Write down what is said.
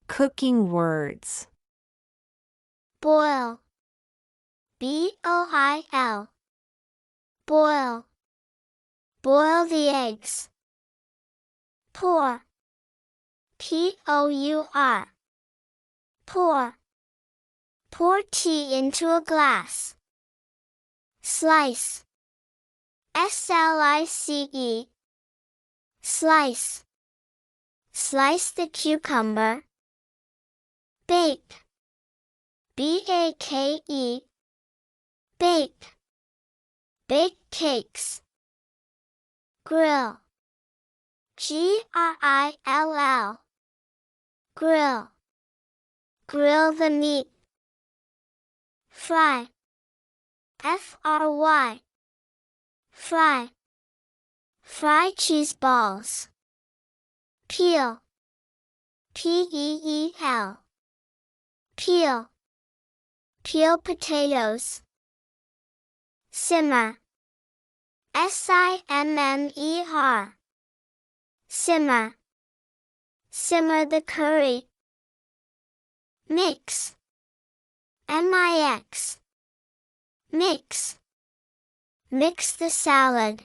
Cooking words. Boil. B-O-I-L. Boil. Boil the eggs. Pour. P-O-U-R. Pour. Pour tea into a glass. Slice. S-L-I-C-E. Slice. Slice the cucumber. Bake. B-A-K-E. Bake. Bake cakes. Grill. G-R-I-L-L. Grill. Grill the meat. Fry. F-R-Y. Fry. Fry cheese balls. Peel. P-E-E-L. Peel. Peel potatoes. Simmer. S-I-M-M-E-R. Simmer. Simmer the curry. Mix. M-I-X. Mix. Mix the salad.